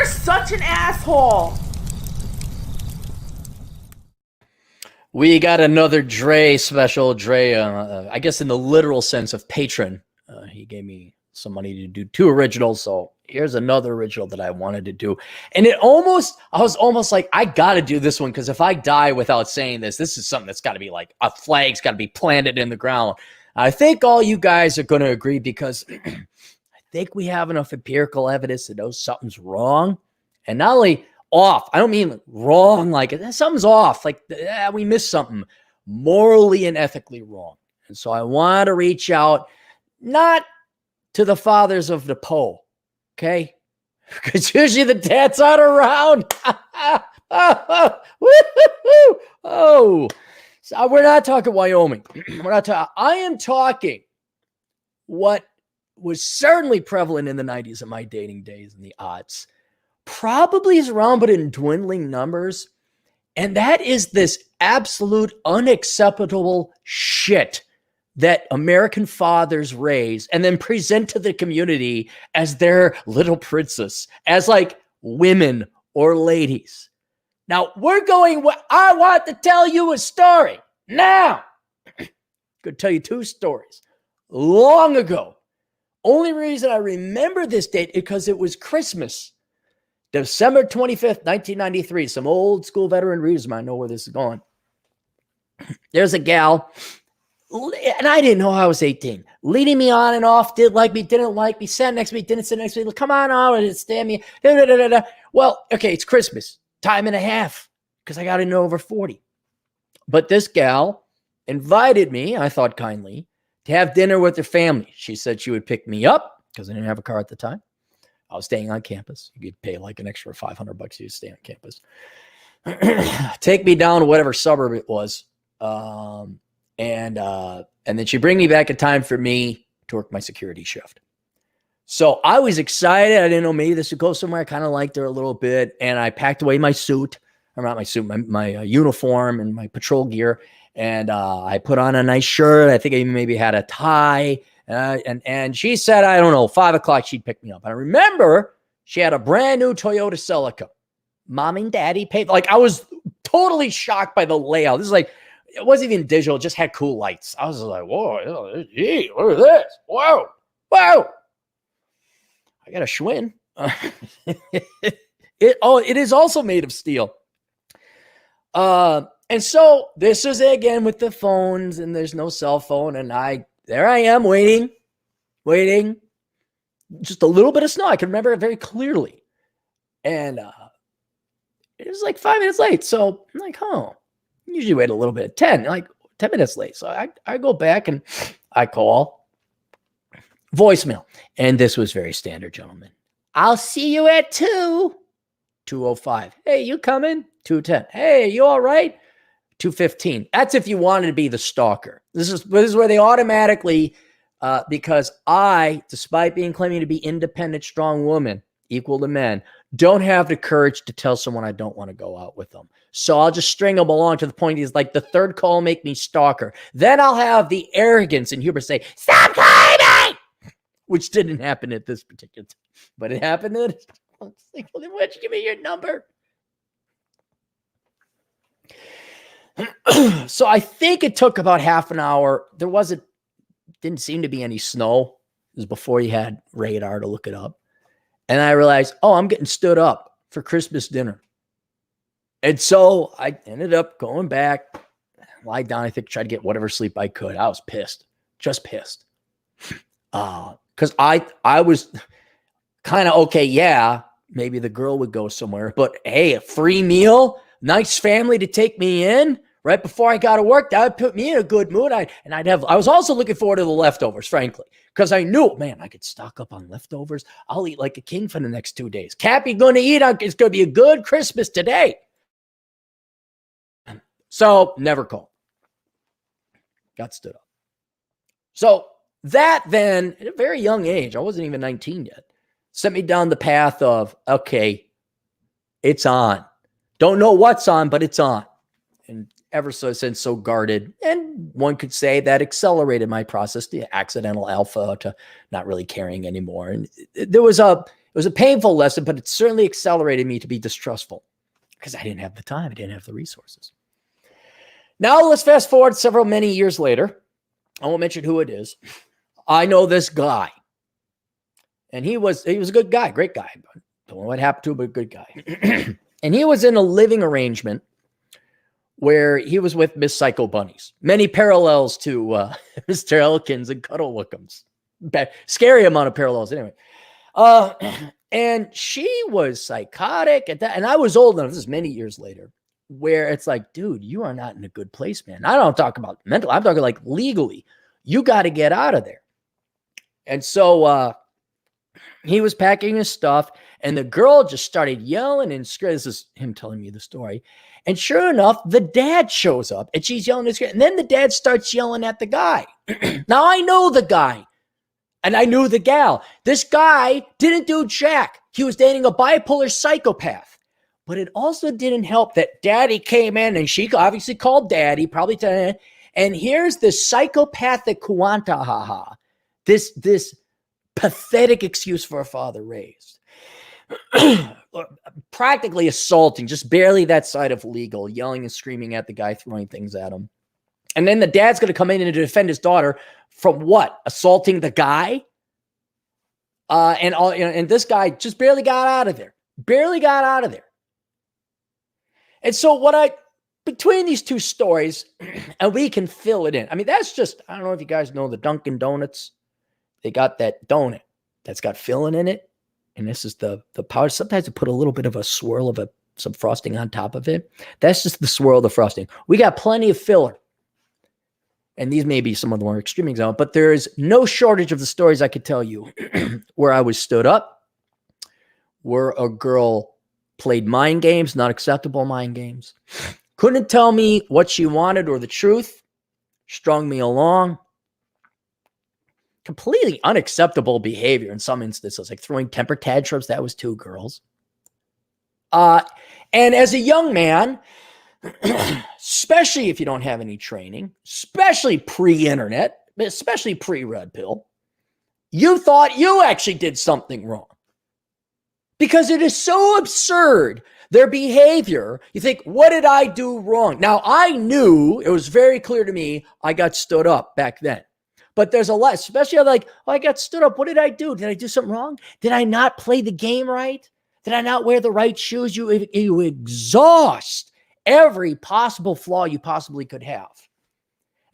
You're such an asshole. We got another Dre special. Dre, I guess in the literal sense of patron, he gave me some money to do 2 originals. So here's another original that I wanted to do. And I was almost like, I got to do this one because if I die without saying this is something that's got to be like a flag's got to be planted in the ground. I think all you guys are going to agree because I think we have enough empirical evidence to know something's wrong. And not only off, I don't mean wrong, like something's off, like we missed something morally and ethically wrong. And so I want to reach out, not to the fathers of the pole, okay? Because usually the dads aren't around. Oh, so we're not talking Wyoming. I am talking what was certainly prevalent in the 90s in my dating days and the aughts. Probably is around, but in dwindling numbers. And that is this absolute unacceptable shit that American fathers raise and then present to the community as their little princess, as like women or ladies. Now I want to tell you a story. Now, I'm going to tell you 2 stories. Long ago. Only reason I remember this date is because it was Christmas. December 25th, 1993. Some old school veteran readers might know where this is going. There's a gal, and I didn't know I was 18, leading me on and off, did like me, didn't like me, sat next to me, didn't sit next to me, come on out and stand me. Well, okay, it's Christmas, time and a half, because I got to know over 40. But this gal invited me, I thought kindly, to have dinner with her family. She said she would pick me up, because I didn't have a car at the time. I was staying on campus. You could pay like an extra $500 to stay on campus. Take me down to whatever suburb it was. And then she'd bring me back in time for me to work my security shift. So I was excited. I didn't know maybe this would go somewhere. I kind of liked her a little bit. And I packed away my suit. Or not my suit, my uniform and my patrol gear. And I put on a nice shirt. I think I even maybe had a tie. And she said, I don't know, 5:00 she'd pick me up. And I remember she had a brand new Toyota Celica. Mom and Daddy paid. Like I was totally shocked by the layout. This is like, it wasn't even digital. It just had cool lights. I was like, whoa, gee, look at this. Whoa. I got a Schwinn. It is also made of steel. And so this is again with the phones and there's no cell phone. And there I am waiting, just a little bit of snow. I can remember it very clearly. And it was like 5 minutes late. So I'm like, usually wait a little bit, 10 minutes late. So I go back and I call voicemail. And this was very standard, gentlemen. I'll see you at 2:05. Hey, you coming? 2:10. Hey, you all right? 2:15. That's if you wanted to be the stalker. This is where they automatically, because I, despite claiming to be independent, strong woman, equal to men, don't have the courage to tell someone I don't want to go out with them. So I'll just string them along to the point is like the third call make me stalker. Then I'll have the arrogance and hubris say, stop calling me! Which didn't happen at this particular time. But it happened at, I was like, well, then why don't you give me your number? So I think it took about half an hour. Didn't seem to be any snow. It was before you had radar to look it up. And I realized, I'm getting stood up for Christmas dinner. And so I ended up going back, lie down, I think, try to get whatever sleep I could. I was pissed, just pissed. Because I was kind of, okay, yeah, maybe the girl would go somewhere. But hey, a free meal, nice family to take me in right before I got to work, that would put me in a good mood. I was also looking forward to the leftovers, frankly, because I knew, man, I could stock up on leftovers. I'll eat like a king for the next 2 days. Cappy going to eat. It's going to be a good Christmas today. So never called. Got stood up. So that then, at a very young age, I wasn't even 19 yet, sent me down the path of, okay, it's on. Don't know what's on, but it's on. And ever since, so guarded. And one could say that accelerated my process, the accidental alpha to not really caring anymore. And there was It was a painful lesson, but it certainly accelerated me to be distrustful because I didn't have the time. I didn't have the resources. Now let's fast forward many years later. I won't mention who it is. I know this guy. And he was a good guy, great guy. Don't know what happened to him, but a good guy. And he was in a living arrangement where he was with Miss Psycho Bunnies. Many parallels to Mr. Elkins and Cuddle Wickums. Scary amount of parallels anyway. And she was psychotic at that. And I was old enough, this is many years later, where it's like, dude, you are not in a good place, man. I don't talk about mental. I'm talking like legally. You got to get out of there. And so he was packing his stuff, and the girl just started yelling and screaming. This is him telling me the story. And sure enough, the dad shows up, and she's yelling and screaming. And then the dad starts yelling at the guy. Now, I know the guy, and I knew the gal. This guy didn't do jack. He was dating a bipolar psychopath. But it also didn't help that daddy came in, and she obviously called daddy, probably. And here's this psychopathic kuantahaha, this pathetic excuse for a father raised. Practically assaulting, just barely that side of legal, yelling and screaming at the guy, throwing things at him. And then the dad's going to come in and defend his daughter from what? Assaulting the guy? And this guy just barely got out of there. Barely got out of there. And so between these two stories, and we can fill it in. I mean, that's just, I don't know if you guys know the Dunkin' Donuts. They got that donut that's got filling in it. And this is the powder. Sometimes they put a little bit of a swirl of some frosting on top of it. That's just the swirl of the frosting. We got plenty of filler. And these may be some of the more extreme examples, but there is no shortage of the stories I could tell you where I was stood up, where a girl played mind games, not acceptable mind games, couldn't tell me what she wanted or the truth, strung me along. Completely unacceptable behavior in some instances, like throwing temper tantrums. That was two girls. And as a young man, especially if you don't have any training, especially pre-internet, especially pre-red pill, you thought you actually did something wrong. Because it is so absurd, their behavior. You think, what did I do wrong? Now, I knew, it was very clear to me, I got stood up back then. But there's a lot, especially like, oh, I got stood up. What did I do? Did I do something wrong? Did I not play the game right? Did I not wear the right shoes? You exhaust every possible flaw you possibly could have.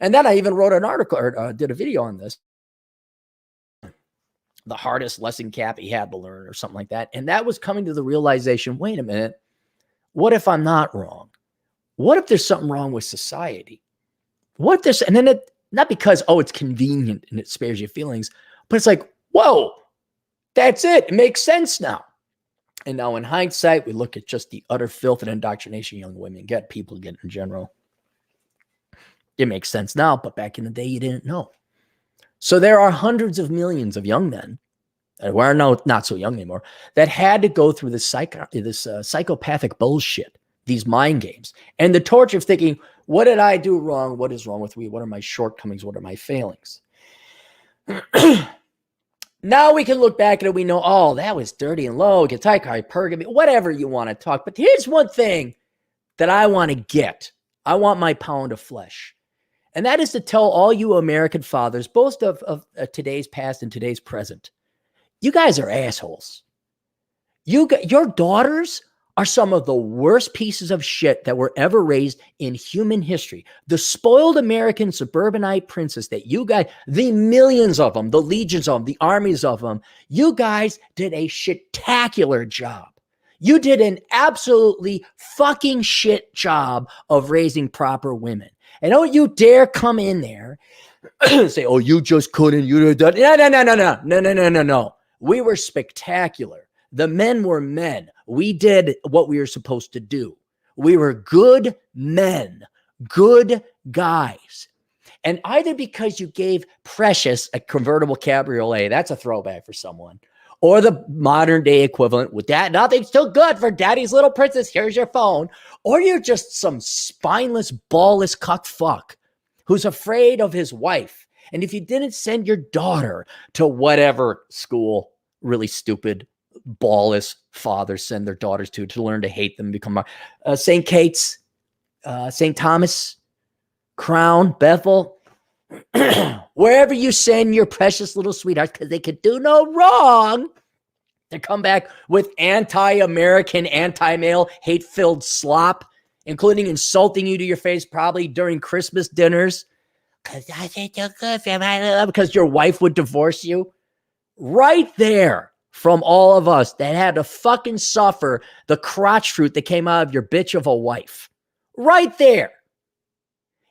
And then I even wrote an article or did a video on this. The hardest lesson Cappy had to learn or something like that. And that was coming to the realization, wait a minute, what if I'm not wrong? What if there's something wrong with society? What if there's, and then not because, oh, it's convenient and it spares you feelings, but it's like, whoa, that's it. It makes sense now. And now in hindsight, we look at just the utter filth and indoctrination young women people get in general. It makes sense now, but back in the day, you didn't know. So there are hundreds of millions of young men, who are now not so young anymore, that had to go through this psychopathic bullshit, these mind games, and the torture of thinking, what did I do wrong? What is wrong with me? What are my shortcomings? What are my failings? Now we can look back at it. We know, oh, that was dirty and low, hypergamy, whatever you want to talk. But here's one thing that I want to get. I want my pound of flesh. And that is to tell all you American fathers, both of today's past and today's present, you guys are assholes. Your daughters are some of the worst pieces of shit that were ever raised in human history. The spoiled American suburbanite princess that you guys, the millions of them, the legions of them, the armies of them, you guys did a shit-tacular job. You did an absolutely fucking shit job of raising proper women. And don't you dare come in there and say, oh, you just couldn't, you did that. No. We were spectacular. The men were men. We did what we were supposed to do. We were good men, good guys. And either because you gave Precious a convertible cabriolet, that's a throwback for someone, or the modern day equivalent with that, nothing's too good for daddy's little princess, here's your phone, or you're just some spineless, ballless cuck fuck who's afraid of his wife. And if you didn't send your daughter to whatever school, really stupid, ballless fathers send their daughters to learn to hate them, become St. Kate's, St. Thomas, Crown, Bethel, wherever you send your precious little sweethearts, because they could do no wrong, to come back with anti-American, anti-male, hate-filled slop, including insulting you to your face probably during Christmas dinners, because your wife would divorce you. Right there from all of us that had to fucking suffer the crotch fruit that came out of your bitch of a wife. Right there.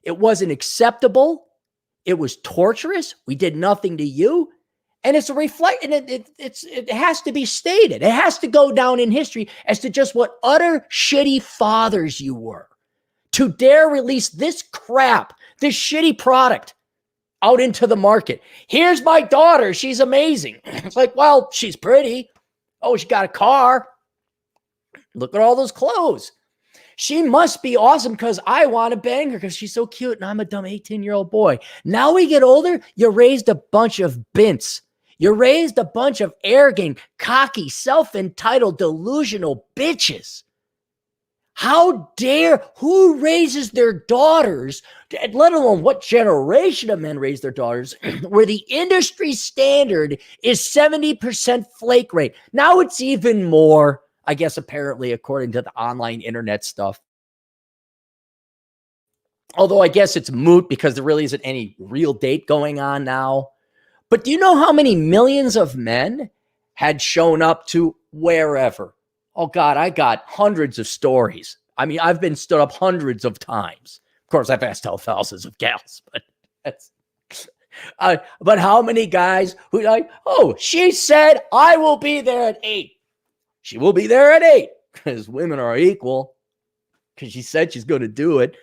It wasn't acceptable. It was torturous. We did nothing to you. And it's a reflection. It has to be stated. It has to go down in history as to just what utter shitty fathers you were to dare release this crap, this shitty product out into the market. Here's my daughter. She's amazing. It's like, well, she's pretty. Oh, she got a car. Look at all those clothes. She must be awesome because I want to bang her because she's so cute and I'm a dumb 18-year-old boy. Now we get older, you raised a bunch of bints. You raised a bunch of arrogant, cocky, self-entitled, delusional bitches. How dare, who raises their daughters, let alone what generation of men raise their daughters, where the industry standard is 70% flake rate. Now it's even more, I guess, apparently, according to the online internet stuff. Although I guess it's moot because there really isn't any real date going on now. But do you know how many millions of men had shown up to wherever? Oh, God, I got hundreds of stories. I mean, I've been stood up hundreds of times. Of course, I've asked thousands of gals, but that's... but how many guys who like, oh, she said, I will be there at 8. She will be there at 8 because women are equal because she said she's going to do it.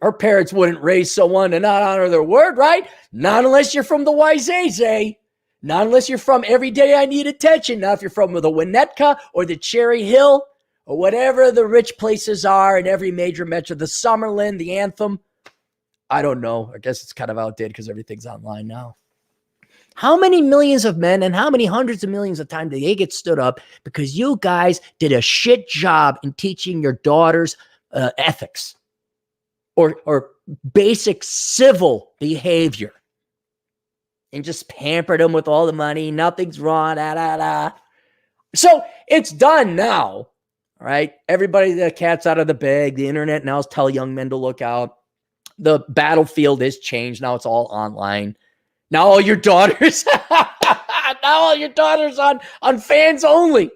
Her parents wouldn't raise someone to not honor their word, right? Not unless you're from the YZZ. Not unless you're from Every Day I Need Attention. Now, if you're from the Winnetka or the Cherry Hill or whatever the rich places are in every major metro, the Summerlin, the Anthem, I don't know. I guess it's kind of outdated because everything's online now. How many millions of men and how many hundreds of millions of times do they get stood up because you guys did a shit job in teaching your daughters ethics or basic civil behavior? And just pampered them with all the money. Nothing's wrong. So it's done now, right? Everybody, the cat's out of the bag. The internet now is telling young men to look out. The battlefield has changed. Now it's all online. Now all your daughters, on fans only.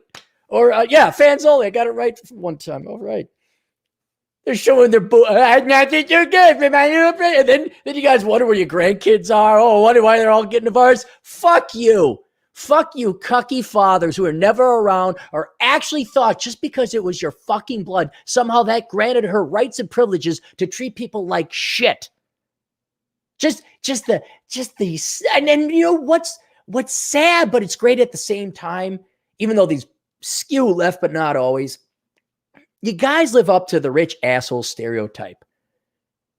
Or, fans only. I got it right one time. All right. They're showing their nothing too good. And then you guys wonder where your grandkids are. Oh, wonder why they're all getting divorced. Fuck you. Fuck you, cucky fathers who are never around or actually thought just because it was your fucking blood, somehow that granted her rights and privileges to treat people like shit. And then you know what's sad, but it's great at the same time, even though these skew left, but not always. You guys live up to the rich asshole stereotype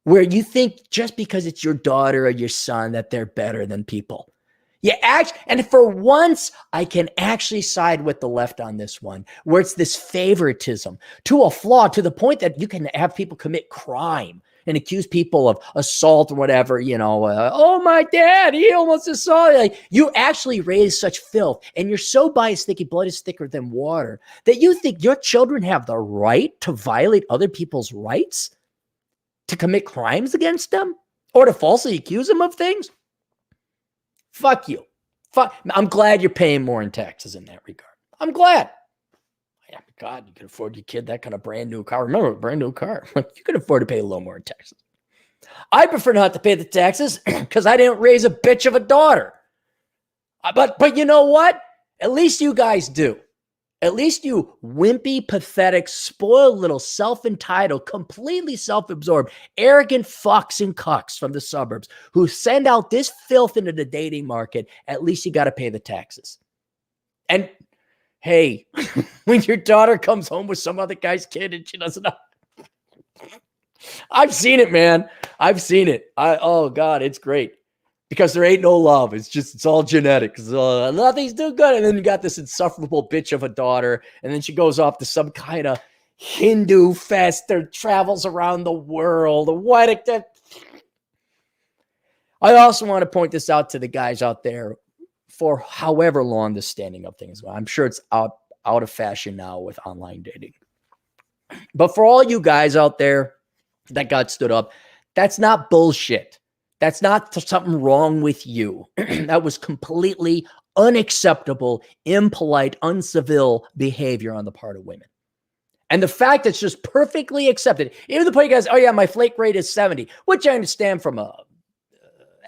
where you think just because it's your daughter or your son that they're better than people. And for once, I can actually side with the left on this one, where it's this favoritism to a flaw to the point that you can have people commit crime and accuse people of assault or whatever, oh, my dad, he almost assaulted. Like, you actually raise such filth and you're so biased thinking blood is thicker than water that you think your children have the right to violate other people's rights, to commit crimes against them, or to falsely accuse them of things. Fuck you. I'm glad you're paying more in taxes in that regard. I'm glad. Yeah, God, you can afford your kid that kind of brand new car. Remember, a brand new car. You can afford to pay a little more in taxes. I prefer not to pay the taxes because I didn't raise a bitch of a daughter. But you know what? At least you guys do. At least you wimpy, pathetic, spoiled little self-entitled, completely self-absorbed, arrogant fucks and cucks from the suburbs who send out this filth into the dating market, at least you got to pay the taxes. And hey, when your daughter comes home with some other guy's kid and she doesn't know. I've seen it, man. I've seen it. Oh, God, it's great. because there ain't no love. It's all genetics. Nothing's too good. And then you got this insufferable bitch of a daughter. And then she goes off to some kind of Hindu fest that travels around the world. I also want to point this out to the guys out there for however long the standing up thing is. I'm sure it's out of fashion now with online dating. But for all you guys out there that got stood up, that's not bullshit. That's not something wrong with you. That was completely unacceptable, impolite, uncivil behavior on the part of women. And the fact it's just perfectly accepted. Even the point you guys, oh yeah, my flake rate is 70, which I understand from a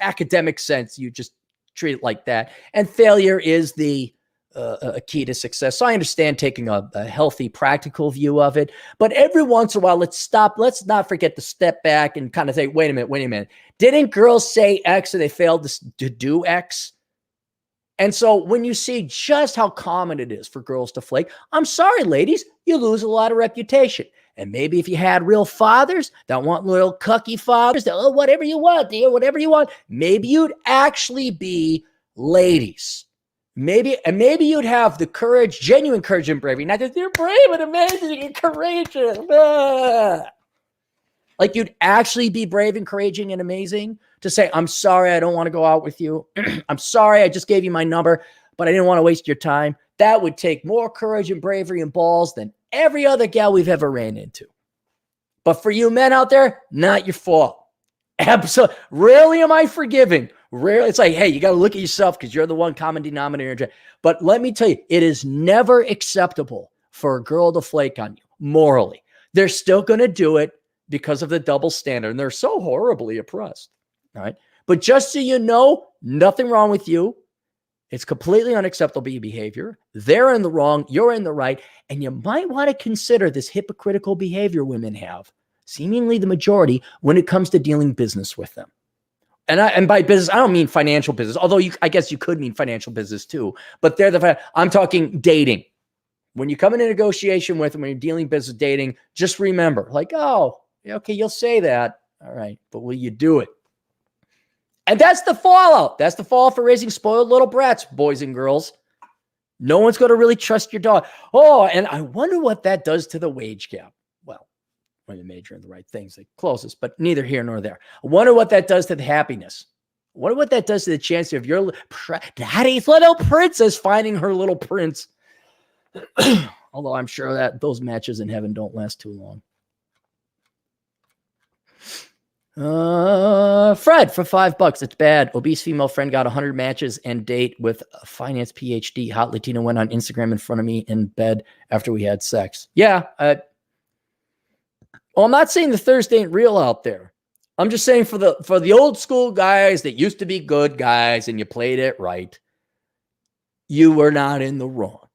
academic sense. You just treat it like that. And failure is the a key to success. So I understand taking a healthy, practical view of it. But every once in a while, let's stop. Let's not forget to step back and kind of say, wait a minute. Didn't girls say X and they failed to do X? And so when you see just how common it is for girls to flake, I'm sorry, ladies, you lose a lot of reputation. And maybe if you had real fathers that want little cucky fathers that, oh, whatever you want, dear, whatever you want, maybe you'd actually be ladies. Maybe you'd have the courage, genuine courage and bravery, not just you're brave and amazing and courageous. Like you'd actually be brave and courageous and amazing to say, I'm sorry, I don't want to go out with you. I'm sorry, I just gave you my number, but I didn't want to waste your time. That would take more courage and bravery and balls than every other gal we've ever ran into. But for you men out there, not your fault. Absolutely. Rarely am I forgiving. Rarely. It's like, hey, you got to look at yourself because you're the one common denominator. But let me tell you, it is never acceptable for a girl to flake on you morally. They're still going to do it because of the double standard. And they're so horribly oppressed. All right. But just so you know, nothing wrong with you. It's completely unacceptable behavior. They're in the wrong. You're in the right. And you might want to consider this hypocritical behavior women have, seemingly the majority, when it comes to dealing business with them. And by business, I don't mean financial business, although I guess you could mean financial business too. But I'm talking dating. When you come into negotiation with them, when you're dealing business dating, just remember, like, oh, okay, you'll say that. All right, but will you do it? And that's the fallout. That's the fallout for raising spoiled little brats, boys and girls. No one's going to really trust your dog. Oh, and I wonder what that does to the wage gap. Well, when you major in the right things, the closest, but neither here nor there. I wonder what that does to the happiness. I wonder what that does to the chance of your daddy's little princess finding her little prince. Although I'm sure that those matches in heaven don't last too long. Fred for $5. It's bad. Obese female friend got 100 matches and date with a finance PhD. Hot Latina went on Instagram in front of me in bed after we had sex. Yeah. Well, I'm not saying the thirst ain't real out there. I'm just saying for the old school guys that used to be good guys and you played it right, you were not in the wrong.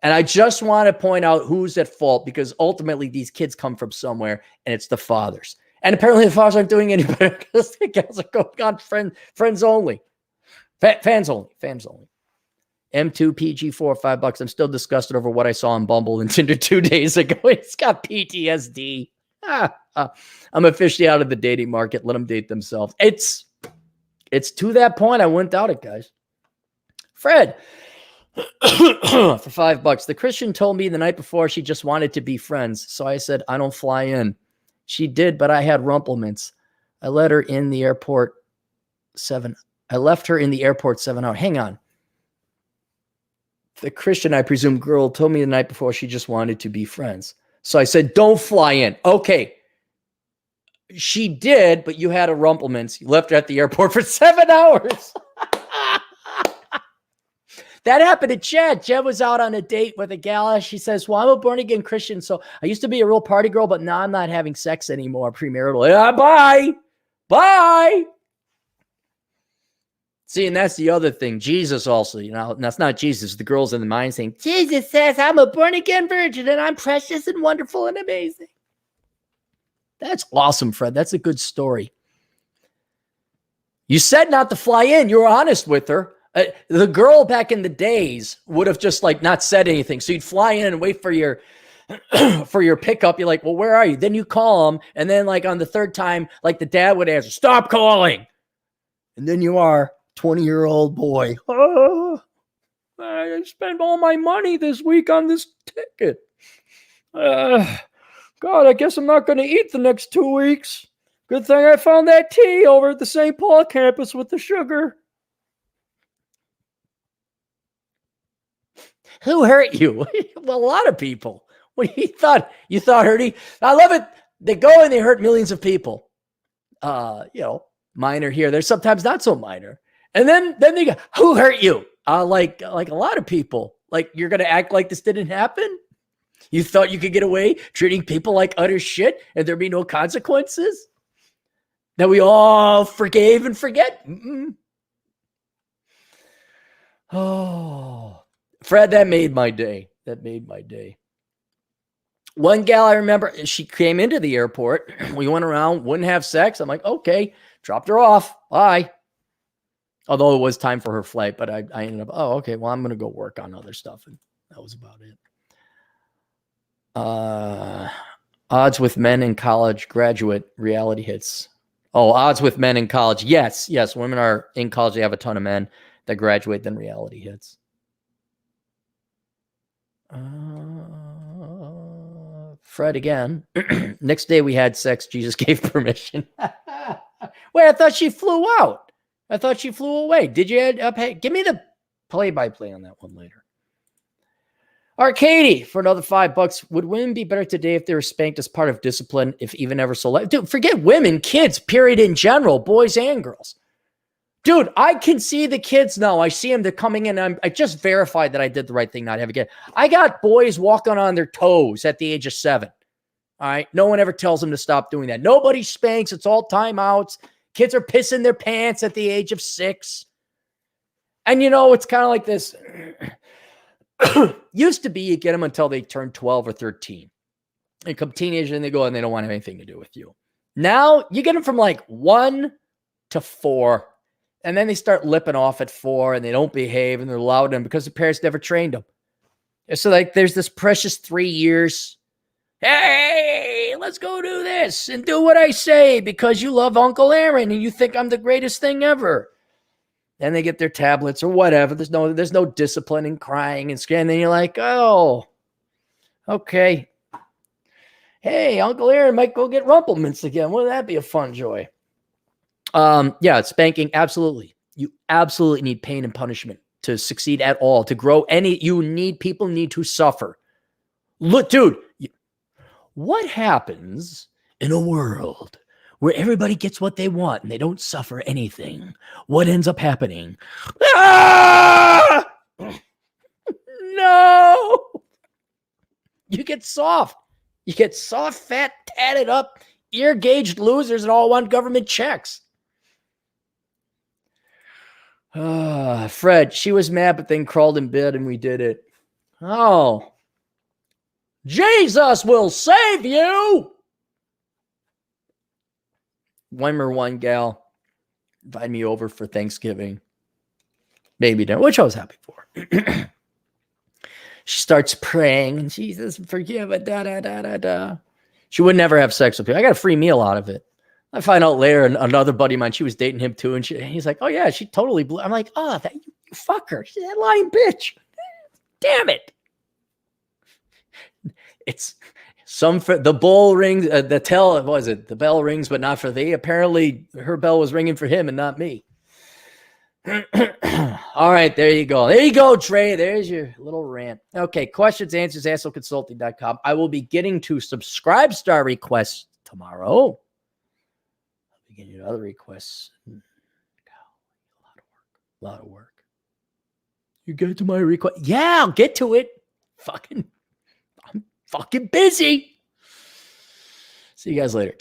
And I just want to point out who's at fault, because ultimately these kids come from somewhere and it's the fathers. And apparently the fathers aren't doing any better because the guys are going on friends only. Fans only. M2 PG4, $5. I'm still disgusted over what I saw on Bumble and Tinder 2 days ago. It's got PTSD. I'm officially out of the dating market. Let them date themselves. It's to that point. I wouldn't doubt it, guys. Fred, for $5. The Christian told me the night before she just wanted to be friends. So I said, I don't fly in. She did, but I had rumplements. I left her in the airport 7 hours. Hang on. The Christian, I presume, girl told me the night before she just wanted to be friends. So I said, don't fly in. Okay. She did, but you had a rumplements. You left her at the airport for 7 hours. That happened to Chad. Chad was out on a date with a gal. She says, well, I'm a born-again Christian, so I used to be a real party girl, but now I'm not having sex anymore, premarital. Yeah, bye. See, and that's the other thing. Jesus also, and that's not Jesus. The girls in the mind saying, Jesus says I'm a born-again virgin, and I'm precious and wonderful and amazing. That's awesome, Fred. That's a good story. You said not to fly in. You were honest with her. The girl back in the days would have just not said anything. So you'd fly in and wait for your pickup. You're like, well, where are you? Then you call them. And then on the third time, the dad would answer, stop calling. And then you are 20-year-old boy. Oh, I spent all my money this week on this ticket. God, I guess I'm not going to eat the next 2 weeks. Good thing I found that tea over at the St. Paul campus with the sugar. Who hurt you? Well, a lot of people. What you thought? You thought hurting? I love it. They go and they hurt millions of people. Minor here. They're sometimes not so minor. And then they go, who hurt you? Like a lot of people. Like, you're going to act like this didn't happen? You thought you could get away treating people like utter shit and there'd be no consequences? That we all forgave and forget? Mm-mm. Oh, Fred, that made my day. One gal I remember, she came into the airport. We went around, wouldn't have sex. I'm like, okay, dropped her off. Bye. Although it was time for her flight, but I ended up, okay, well, I'm going to go work on other stuff. And that was about it. Odds with men in college graduate reality hits. Oh, odds with men in college. Yes. Women are in college. They have a ton of men that graduate, then reality hits. Fred again. Next day we had sex. Jesus gave permission. Wait, I thought she flew out. I thought she flew away. Did you give me the play-by-play on that one later. Arcady for another $5. Would women be better today if they were spanked as part of discipline, if even ever so? Dude, forget women, kids, period, in general, boys and girls. Dude, I can see the kids now. I see them. They're coming in. I just verified that I did the right thing, not have a kid. I got boys walking on their toes at the age of 7. All right. No one ever tells them to stop doing that. Nobody spanks. It's all timeouts. Kids are pissing their pants at the age of 6. And it's kind of like this. Used to be you get them until they turn 12 or 13. They come teenagers and they go and they don't want anything to do with you. Now you get them from like 1 to 4. And then they start lipping off at 4 and they don't behave and they're loud and because the parents never trained them. So like there's this precious 3 years. Hey, let's go do this and do what I say because you love Uncle Aaron and you think I'm the greatest thing ever. Then they get their tablets or whatever. There's no discipline and crying and screaming. And then you're like, oh, okay. Hey, Uncle Aaron might go get Rumplemints again. Wouldn't that be a fun joy? Spanking. Absolutely. You absolutely need pain and punishment to succeed at all, to grow people need to suffer. Look, dude, what happens in a world where everybody gets what they want and they don't suffer anything? What ends up happening? Ah! No! You get soft. You get soft, fat, tatted up, ear-gauged losers and all want government checks. Fred, she was mad, but then crawled in bed and we did it. Oh. Jesus will save you! One gal invited me over for Thanksgiving. Baby dinner, which I was happy for. She starts praying and she says, forgive it, da. She would never have sex with me. I got a free meal out of it. I find out later, another buddy of mine, she was dating him too. And he's like, oh yeah, she totally blew. I'm like, oh, you fucker. She's that lying bitch. Damn it. It's the bell rings, the bell rings, but not for thee. Apparently her bell was ringing for him and not me. All right, there you go. There you go, Trey. There's your little rant. Okay, questions, answers, AstroConsulting.com. I will be getting to subscribe star requests tomorrow. I'll be getting to other requests. A lot of work. You get to my request? Yeah, I'll get to it. I'm fucking busy. See you guys later.